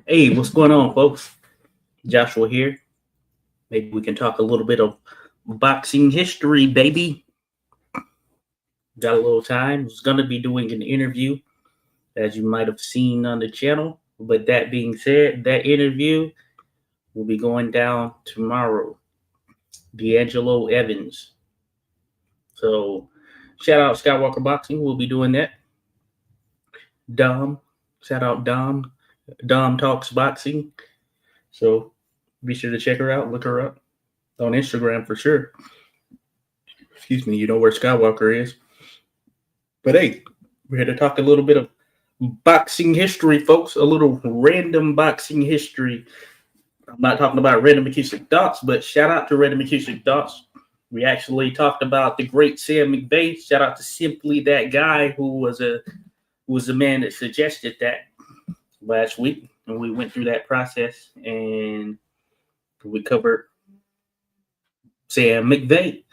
Hey, what's going on, folks? Joshua here. Maybe we can talk a little bit of boxing history, baby. Got a little time. Was gonna be doing an interview, as you might have seen on the channel. But that being said, that interview will be going down tomorrow. D'Angelo Evans. So, shout out Skywalker Boxing. We'll be doing that. Dom. Shout out Dom. Dom Talks Boxing. So, be sure to check her out. Look her up on Instagram for sure. Excuse me, you know where Skywalker is. But hey, we're here to talk a little bit of boxing history, folks. A little random boxing history. I'm not talking about Random Acoustic Dots, but shout out to Random Acoustic Dots. We actually talked about the great Sam McVeigh. Shout out to Simply That Guy, who was the man that suggested that last week, and we went through that process and we covered Sam McVeigh,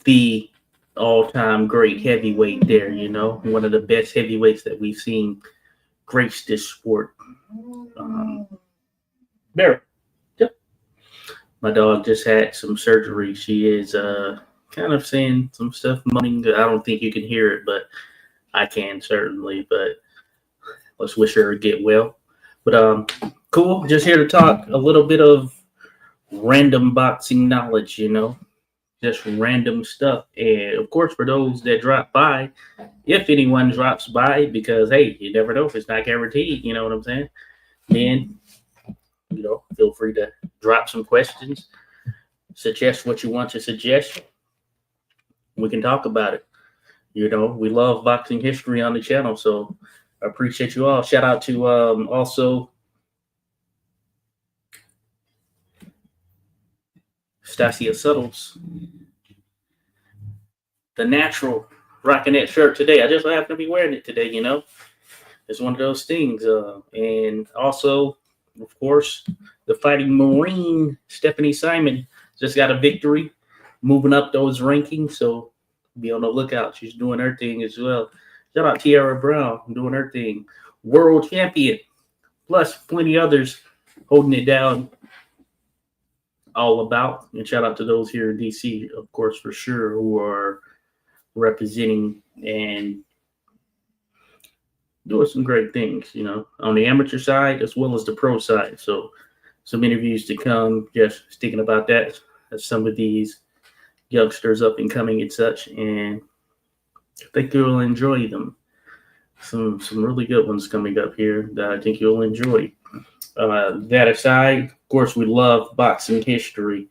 the all-time great heavyweight there, one of the best heavyweights that we've seen grace this sport. Barry, yep. My dog just had some surgery. She is kind of saying some stuff, moaning. I don't think you can hear it, but I can certainly. But let's wish her to get well. But cool. Just here to talk a little bit of random boxing knowledge, just random stuff. And of course, for those that drop by, if anyone drops by, because hey, you never know if it's not guaranteed, you know what I'm saying? Then, feel free to drop some questions, suggest what you want to suggest. We can talk about it. We love boxing history on the channel, so I appreciate you all. Shout out to also Stasia Suttles, the natural, rocking that shirt today. I just happen to be wearing it today, It's one of those things. And also, of course, the Fighting Marine, Stephanie Simon, just got a victory, moving up those rankings. So be on the lookout. She's doing her thing as well. Shout out Tiara Brown, doing her thing. World champion, plus plenty others holding it down. All about, and shout out to those here in DC, of course, for sure, who are representing and doing some great things, on the amateur side as well as the pro side. So some interviews to come, just thinking about that, as some of these youngsters up and coming and such, and I think you'll enjoy them. Some really good ones coming up here that I think you'll enjoy. That aside, of course, we love boxing history.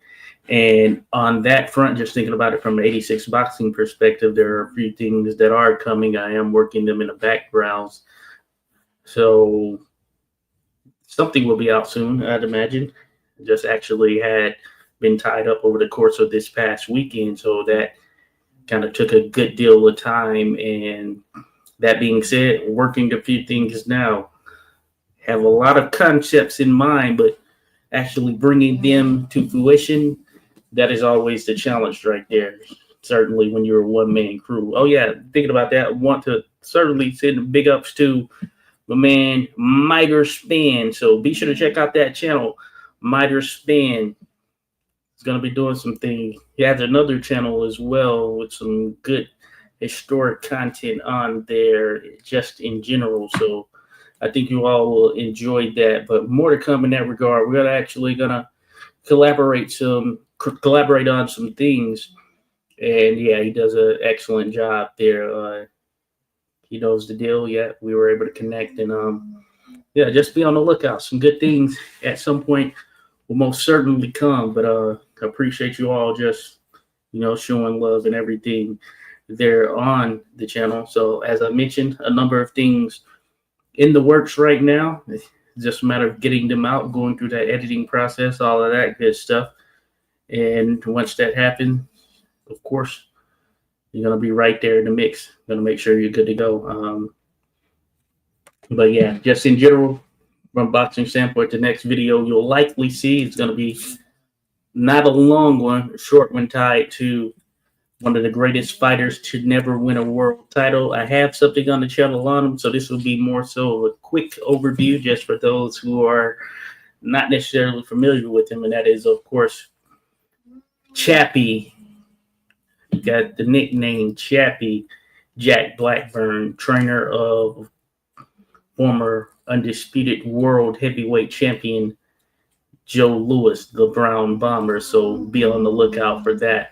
And on that front, just thinking about it from an 86 boxing perspective, there are a few things that are coming. I am working them in the background. So something will be out soon, I'd imagine. Just actually had been tied up over the course of this past weekend. So that kind of took a good deal of time. And that being said, working a few things now. Have a lot of concepts in mind, but actually bringing them to fruition, that is always the challenge right there. Certainly when you're a one-man crew. Oh yeah, thinking about that, I want to certainly send big ups to my man Miter Span. So be sure to check out that channel, Miter Span. He's going to be doing some things. He has another channel as well with some good historic content on there, just in general. So I think you all will enjoy that, but more to come in that regard. We're actually gonna collaborate on some things, and yeah, he does an excellent job there. He knows the deal. Yeah, we were able to connect, and yeah, just be on the lookout. Some good things at some point will most certainly come. But I appreciate you all just showing love and everything there on the channel. So as I mentioned, a number of things in the works right now. It's just a matter of getting them out, going through that editing process, all of that good stuff. And once that happens, of course, you're going to be right there in the mix. Going to make sure you're good to go. But yeah, just in general, from boxing standpoint, the next video you'll likely see is going to be not a long one, a short one tied to one of the greatest fighters to never win a world title. I have something on the channel on him, so this will be more so a quick overview just for those who are not necessarily familiar with him, and that is, of course, Chappie. He got the nickname Chappie, Jack Blackburn, trainer of former undisputed world heavyweight champion Joe Louis, the Brown Bomber. So be on the lookout for that.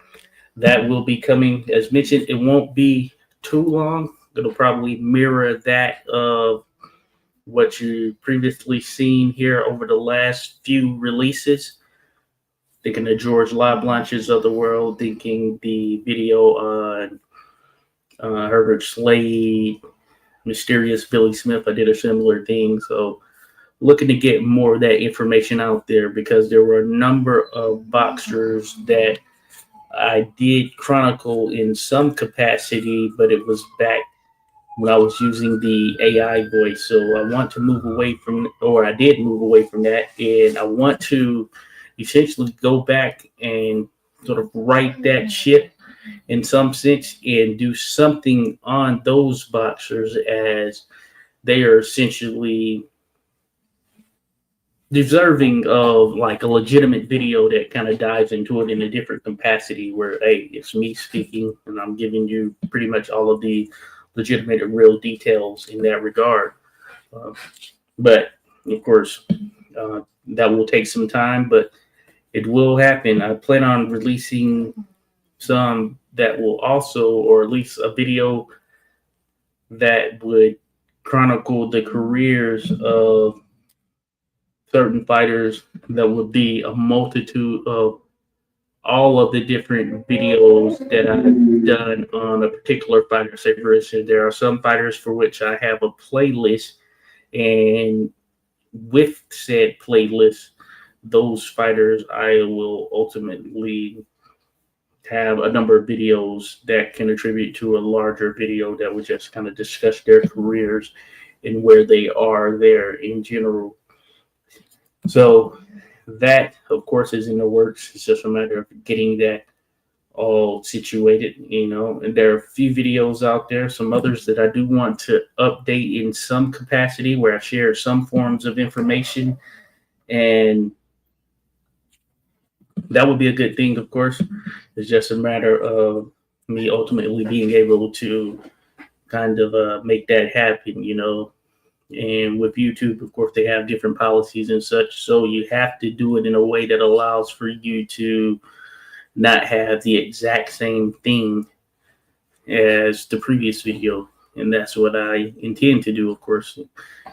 That will be coming, as mentioned. It won't be too long. It'll probably mirror that of what you previously seen here over the last few releases. Thinking the George LaBlanches of the world, thinking the video on Herbert Slade, Mysterious Billy Smith. I did a similar thing. So looking to get more of that information out there, because there were a number of boxers that I did chronicle in some capacity, but it was back when I was using the AI voice. So I want to move away from, or I did move away from that, and I want to essentially go back and sort of right that ship in some sense and do something on those boxers, as they are essentially deserving of like a legitimate video that kind of dives into it in a different capacity, where, hey, it's me speaking and I'm giving you pretty much all of the legitimate and real details in that regard. But of course, that will take some time, but it will happen. I plan on releasing some that will also, or at least a video that would chronicle the careers of certain fighters, that would be a multitude of all of the different videos that I've done on a particular fighter. Say, for instance, there are some fighters for which I have a playlist, and with said playlist, those fighters, I will ultimately have a number of videos that can attribute to a larger video that would just kind of discuss their careers and where they are there in general. So that, of course, is in the works. It's just a matter of getting that all situated, and there are a few videos out there, some others that I do want to update in some capacity, where I share some forms of information, and that would be a good thing, of course. It's just a matter of me ultimately being able to kind of make that happen, And with YouTube, of course, they have different policies and such. So you have to do it in a way that allows for you to not have the exact same thing as the previous video. And that's what I intend to do, of course.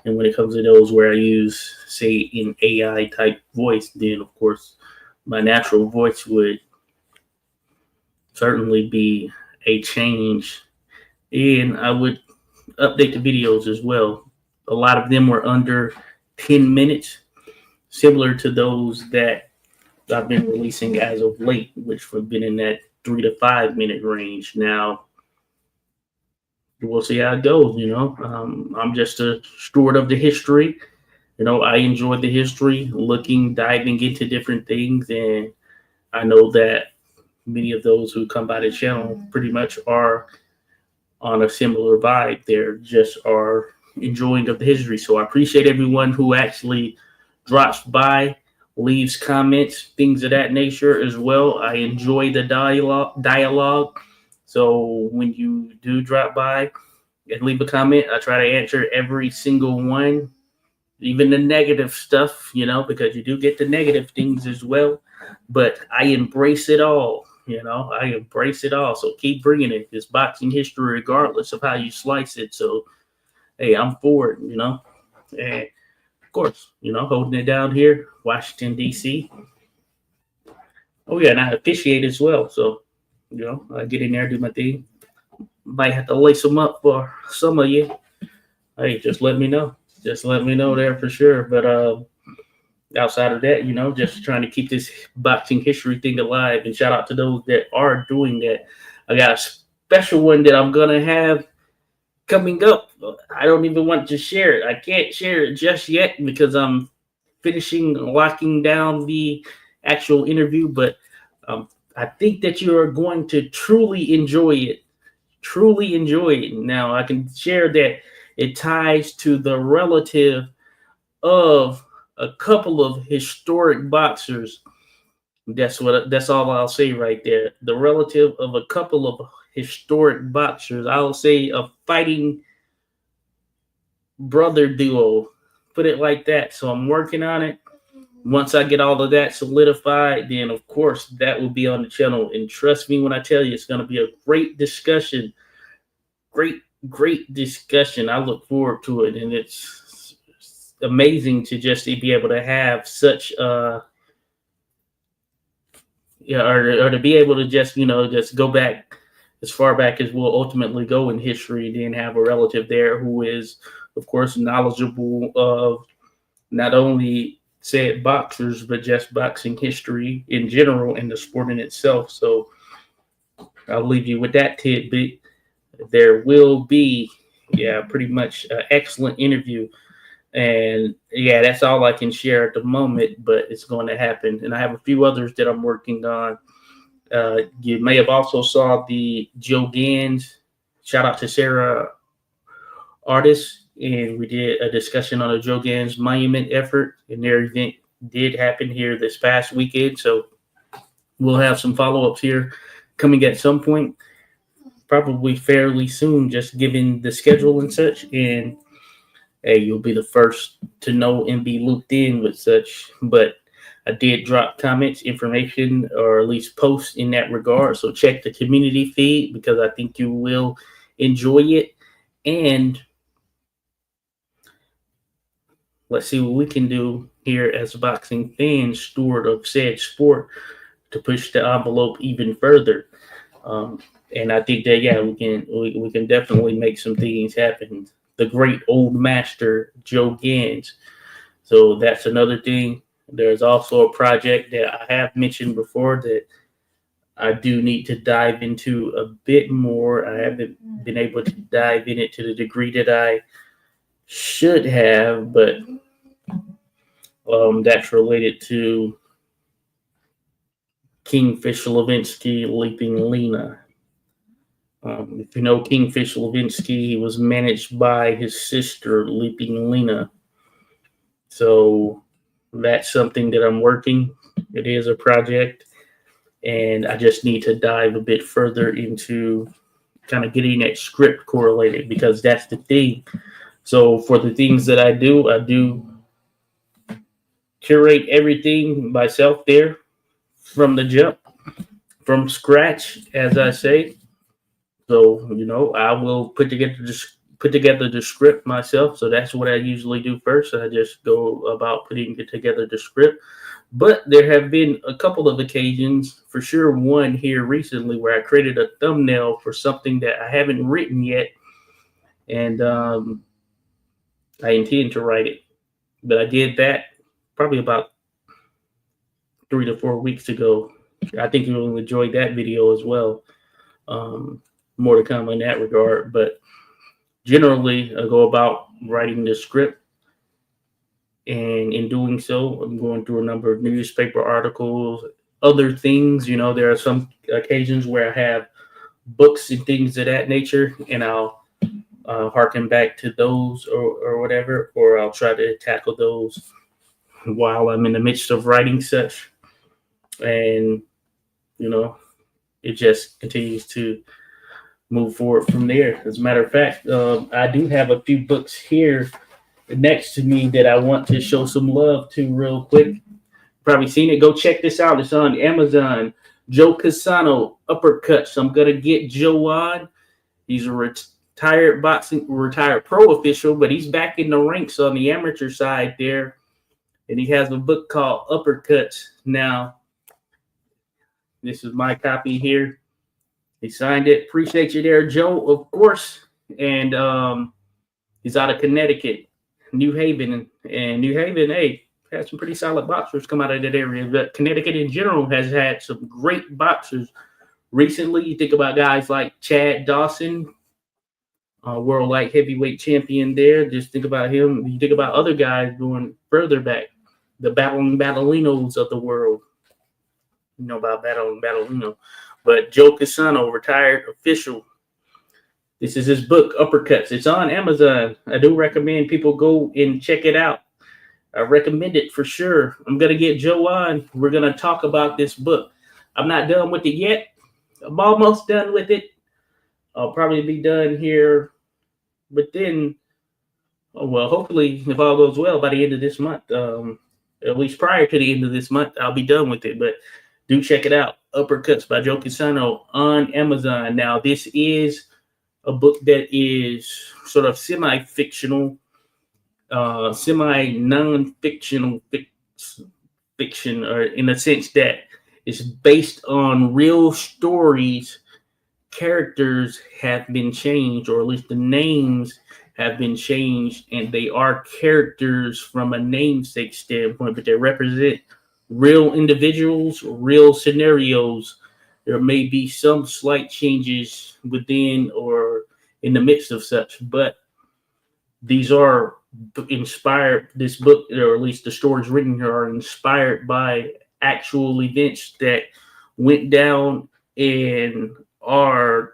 And when it comes to those where I use, say, an AI type voice, then, of course, my natural voice would certainly be a change. And I would update the videos as well. A lot of them were under 10 minutes, similar to those that I've been releasing as of late, which have been in that 3 to 5 minute range. Now, we'll see how it goes, I'm just a steward of the history. I enjoy the history, diving into different things. And I know that many of those who come by the channel pretty much are on a similar vibe. They're just are enjoying of the history. So I appreciate everyone who actually drops by, leaves comments, things of that nature as well. I enjoy the dialogue. So when you do drop by and leave a comment, I try to answer every single one, even the negative stuff, because you do get the negative things as well. But I embrace it all. I embrace it all. So keep bringing it. It's boxing history, regardless of how you slice it. So, hey, I'm for it, And of course, holding it down here, Washington, D.C. Oh, yeah, and I officiate as well. So, I get in there, do my thing. Might have to lace them up for some of you. Hey, just let me know. Just let me know there for sure. But outside of that, just trying to keep this boxing history thing alive. And shout out to those that are doing that. I got a special one that I'm going to have coming up. I don't even want to share it. I can't share it just yet because I'm locking down the actual interview. But I'm I think that you are going to truly enjoy it. Truly enjoy it. Now, I can share that it ties to the relative of a couple of historic boxers. That's all I'll say right there. The relative of a couple of historic boxers. I'll say a fighting brother duo. Put it like that. So I'm working on it. Once I get all of that solidified, then of course that will be on the channel. And trust me when I tell you, it's going to be a great discussion. Great discussion. I look forward to it, and it's amazing to just be able to have such or to be able to just just go back as far back as we'll ultimately go in history, and then have a relative there who is, of course, knowledgeable of not only said boxers, but just boxing history in general and the sport in itself. So I'll leave you with that tidbit. There will be, pretty much an excellent interview. And that's all I can share at the moment, but it's going to happen. And I have a few others that I'm working on. You may have also saw the Joe Gans. Shout out to Sarah Artist, and we did a discussion on the Joe Gans Monument effort, and their event did happen here this past weekend. So we'll have some follow-ups here coming at some point, probably fairly soon, just given the schedule and such. And hey, you'll be the first to know and be looped in with such. But I did drop comments, information, or at least posts in that regard. So check the community feed, because I think you will enjoy it. And let's see what we can do here as boxing fans, steward of said sport, to push the envelope even further. And I think that we can definitely make some things happen. The great old master Joe Gans. So that's another thing. There's also a project that I have mentioned before that I do need to dive into a bit more. I haven't been able to dive in it to the degree that I should have, but that's related to Kingfish Levinsky Leaping Lena. If you know Kingfish Levinsky, he was managed by his sister, Leaping Lena. So that's something that I'm working. It is a project, and I just need to dive a bit further into kind of getting that script correlated, because that's the thing. So for the things that I do curate everything myself there from the jump, from scratch, as I say. So, I will put together the script myself. So that's what I usually do first. I just go about putting together the script. But there have been a couple of occasions, for sure, one here recently, where I created a thumbnail for something that I haven't written yet. And I intend to write it. But I did that probably about 3 to 4 weeks ago. I think you will enjoy that video as well. More to come in that regard. But generally, I go about writing the script. And in doing so, I'm going through a number of newspaper articles, other things. There are some occasions where I have books and things of that nature, and I'll harken back to those or whatever, or I'll try to tackle those while I'm in the midst of writing such. And, it just continues to move forward from there. As a matter of fact, I do have a few books here next to me that I want to show some love to real quick. Probably seen it. Go check this out. It's on Amazon. Joe Cassano, Uppercuts. I'm going to get Joe on. He's a retired pro official, but he's back in the ranks on the amateur side there. And he has a book called Uppercuts. Now, this is my copy here. He signed it. Appreciate you there, Joe, of course. And he's out of Connecticut, New Haven. And New Haven, hey, had some pretty solid boxers come out of that area. But Connecticut in general has had some great boxers recently. You think about guys like Chad Dawson, world light heavyweight champion there. Just think about him. You think about other guys going further back, the battling battleinos of the world. about battle, But Joe Cassano, retired official. This is his book, Uppercuts. It's on Amazon. I do recommend people go and check it out. I recommend it for sure. I'm going to get Joe on. We're going to talk about this book. I'm not done with it yet. I'm almost done with it. I'll probably be done here within, hopefully, if all goes well, by the end of this month. At least prior to the end of this month, I'll be done with it. But do check it out. Uppercuts by Joe Cassano on Amazon. Now, this is a book that is sort of semi-fictional, semi-non-fictional fiction, or in the sense that it's based on real stories. Characters have been changed, or at least the names have been changed, and they are characters from a namesake standpoint, but they represent real individuals, real scenarios. There may be some slight changes within or in the midst of such, but these are inspired. This book, or at least the stories written here, are inspired by actual events that went down and are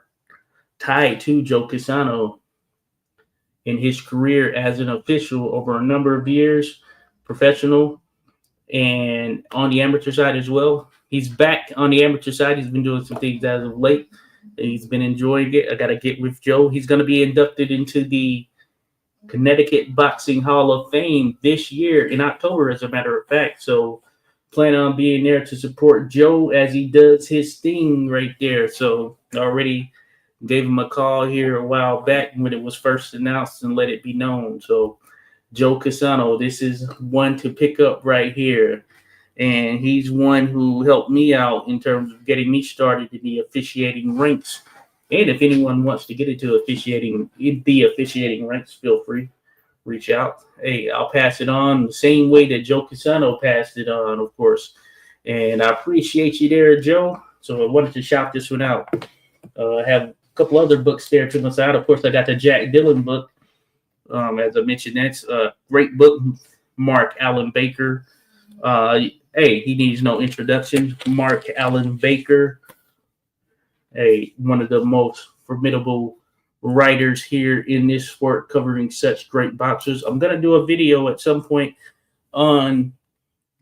tied to Joe Cassano in his career as an official over a number of years, professional and on the amateur side as well. He's back on the amateur side. He's been doing some things as of late. He's been enjoying it. I got to get with Joe. He's going to be inducted into the Connecticut Boxing Hall of Fame this year in October, as a matter of fact. So plan on being there to support Joe as he does his thing right there. So already gave him a call here a while back when it was first announced and let it be known. So Joe Cassano, this is one to pick up right here. And he's one who helped me out in terms of getting me started in the officiating ranks. And if anyone wants to get into officiating, the officiating ranks, feel free, reach out. Hey, I'll pass it on the same way that Joe Cassano passed it on, of course. And I appreciate you there, Joe. So I wanted to shout this one out. I have a couple other books there to my side. Of course, I got the Jack Dillon book. As I mentioned, that's a great book. Mark Allen Baker. Hey, he needs no introduction. Mark Allen Baker, one of the most formidable writers here in this sport, covering such great boxers. I'm going to do a video at some point on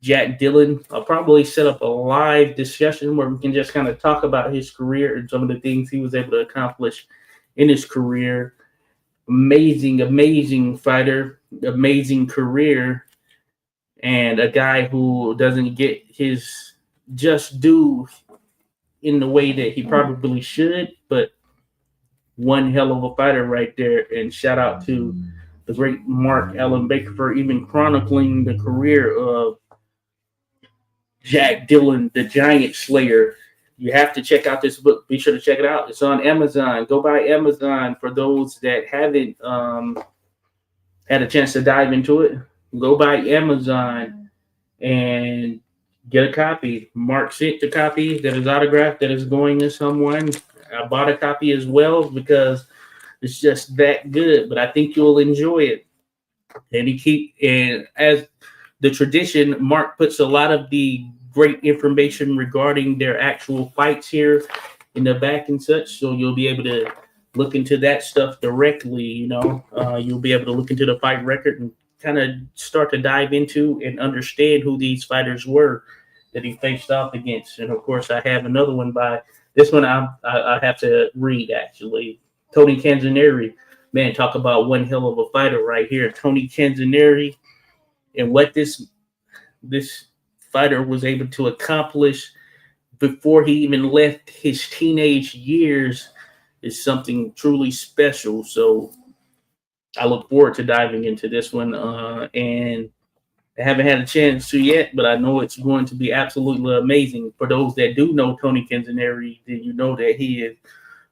Jack Dillon. I'll probably set up a live discussion where we can just kind of talk about his career and some of the things he was able to accomplish in his career. Amazing fighter, amazing career, and a guy who doesn't get his just due in the way that he probably should, but one hell of a fighter right there. And shout out to the great Mark Allen Baker for even chronicling the career of Jack Dillon, the Giant Slayer. You have to check out this book. Be sure to check it out. It's on Amazon. Go buy Amazon for those that haven't had a chance to dive into it. Go buy Amazon and get a copy. Mark sent the copy that is autographed, that is going to someone. I bought a copy as well because it's just that good, but I think you'll enjoy it. And as the tradition, Mark puts a lot of the great information regarding their actual fights here in the back and such, so you'll be able to look into that stuff directly. You'll be able to look into the fight record and kind of start to dive into and understand who these fighters were that he faced off against. And of course, I have another one by this one. I have to read, actually. Tony Canzoneri, man, talk about one hell of a fighter right here. Tony Canzoneri, and what this fighter was able to accomplish before he even left his teenage years is something truly special. So I look forward to diving into this one, and I haven't had a chance to yet, but I know it's going to be absolutely amazing. For those that do know Tony Canzoneri, then you know that he is,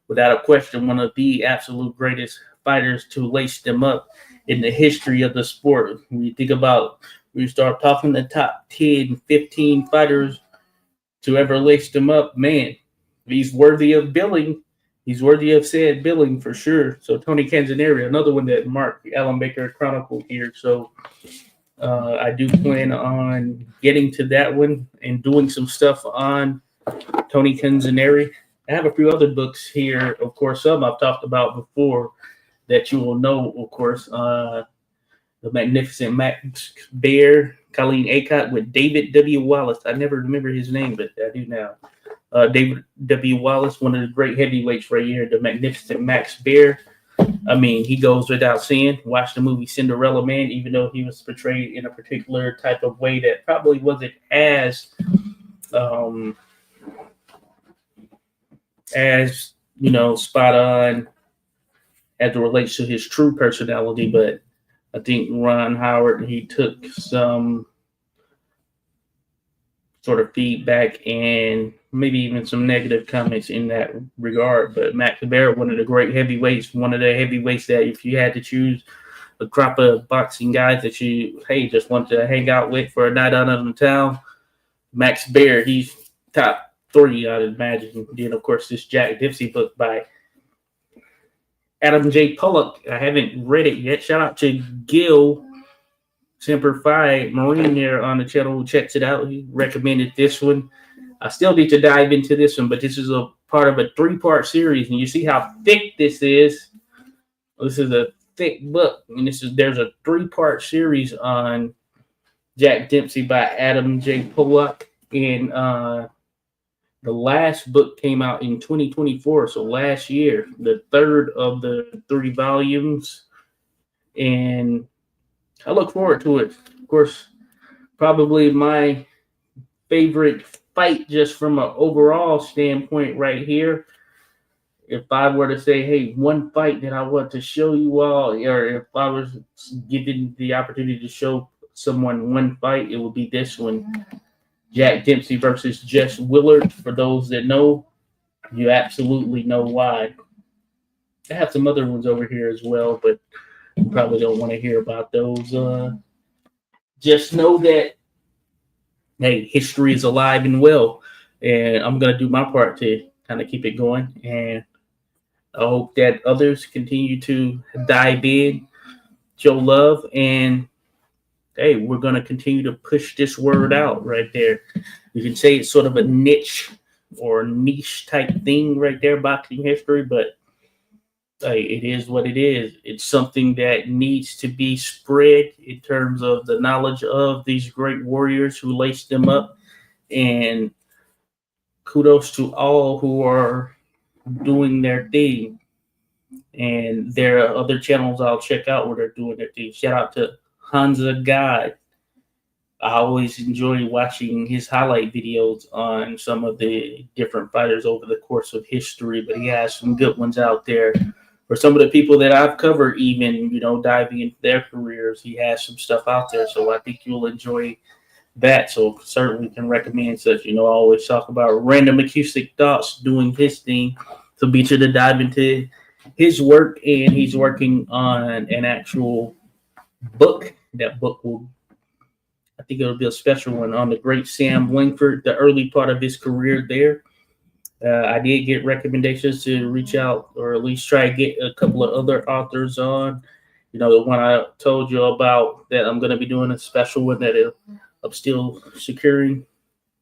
without a question, one of the absolute greatest fighters to lace them up in the history of the sport. When you think about, when you start talking the top 10, 15 fighters to ever lace them up, man, he's worthy of billing. He's worthy of said billing for sure. So Tony Canzoneri, another one that Mark Allen Baker chronicled here. So I do plan on getting to that one and doing some stuff on Tony Canzaneri. I have a few other books here, of course, some I've talked about before that you will know, of course. The Magnificent Max Bear, Colleen Aycott with David W. Wallace. I never remember his name, but I do now. David W. Wallace, one of the great heavyweights right here, the Magnificent Max Bear. I mean, he goes without saying. Watch the movie Cinderella Man, even though he was portrayed in a particular type of way that probably wasn't as spot on as it relates to his true personality. But I think Ron Howard, he took some sort of feedback and maybe even some negative comments in that regard. But Max Barrett, one of the great heavyweights, one of the heavyweights that if you had to choose a crop of boxing guys that you, just want to hang out with for a night out in the town, Max Barrett, he's top 3, I'd imagine. Then, of course, this Jack Dempsey book by Adam J. Pollock. I haven't read it yet. Shout out to Gil Semper Fi Marine there on the channel who checks it out. He recommended this one. I still need to dive into this one, but this is a part of a 3-part series, and you see how thick this is. This is a thick book, and there's a 3-part series on Jack Dempsey by Adam J. Pollock, and the last book came out in 2024, so last year, the 3rd of the 3 volumes, and I look forward to it. Of course, probably my favorite fight just from an overall standpoint right here. If I were to say, hey, one fight that I want to show you all, or if I was given the opportunity to show someone one fight, it would be this one. Jack Dempsey versus Jess Willard. For those that know, you absolutely know why. I have some other ones over here as well, but you probably don't want to hear about those. Just know that, hey, history is alive and well, and I'm going to do my part to kind of keep it going, and I hope that others continue to dive in, show love, and hey, we're going to continue to push this word out right there. You can say it's sort of a niche or niche type thing right there, boxing history, but hey, it is what it is. It's something that needs to be spread in terms of the knowledge of these great warriors who laced them up. And kudos to all who are doing their thing. And there are other channels I'll check out where they're doing their thing. Shout out to Hansa God. I always enjoy watching his highlight videos on some of the different fighters over the course of history, but he has some good ones out there. For some of the people that I've covered, even, diving into their careers, he has some stuff out there. So I think you'll enjoy that. So certainly can recommend such. I always talk about Random Acoustic Thoughts doing his thing. So be sure to dive into his work, and he's working on an actual book. That book I think it'll be a special one on the great Sam Langford, the early part of his career there. I did get recommendations to reach out or at least try to get a couple of other authors on. The one I told you about that I'm going to be doing a special one that I'm still securing.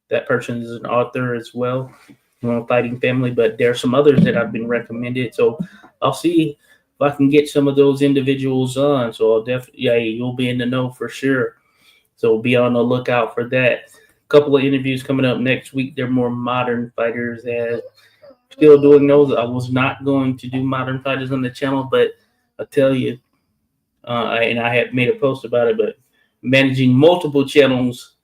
That person is an author as well, Fighting Family, but there are some others that I've been recommended. So I'll see if I can get some of those individuals on. So I'll definitely, you'll be in the know for sure. So be on the lookout for that. Couple of interviews coming up next week. They're more modern fighters, and still doing those. I was not going to do modern fighters on the channel, but I tell you, and I had made a post about it, but managing multiple channels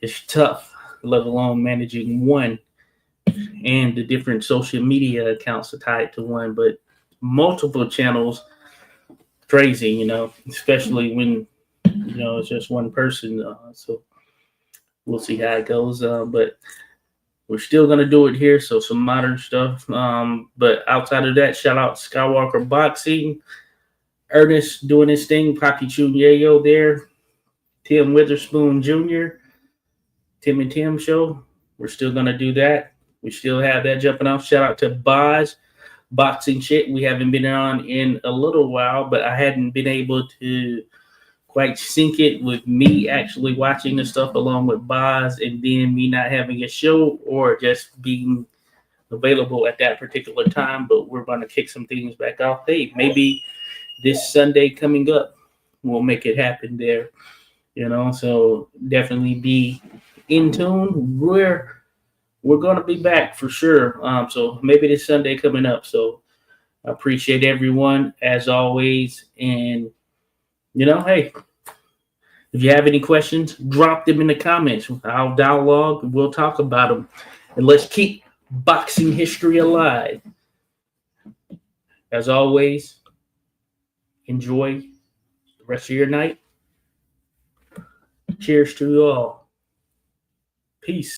is tough, let alone managing one and the different social media accounts are tied to one. But multiple channels, crazy, especially when, it's just one person. So we'll see how it goes. But we're still going to do it here. So some modern stuff. But outside of that, shout out Skywalker Boxing. Ernest doing his thing. Papi Chunyayo there. Tim Witherspoon Jr. Tim and Tim show. We're still going to do that. We still have that jumping off. Shout out to Boz Boxing Shit. We haven't been on in a little while, but I hadn't been able to quite sync it with me actually watching the stuff along with Boz, and then me not having a show or just being available at that particular time. But we're going to kick some things back off. Hey, maybe this Sunday coming up, we'll make it happen there. So definitely be in tune. We're going to be back for sure. So maybe this Sunday coming up. So I appreciate everyone as always. And, hey, if you have any questions, drop them in the comments. I'll dialogue and we'll talk about them. And let's keep boxing history alive. As always, enjoy the rest of your night. Cheers to you all. Peace.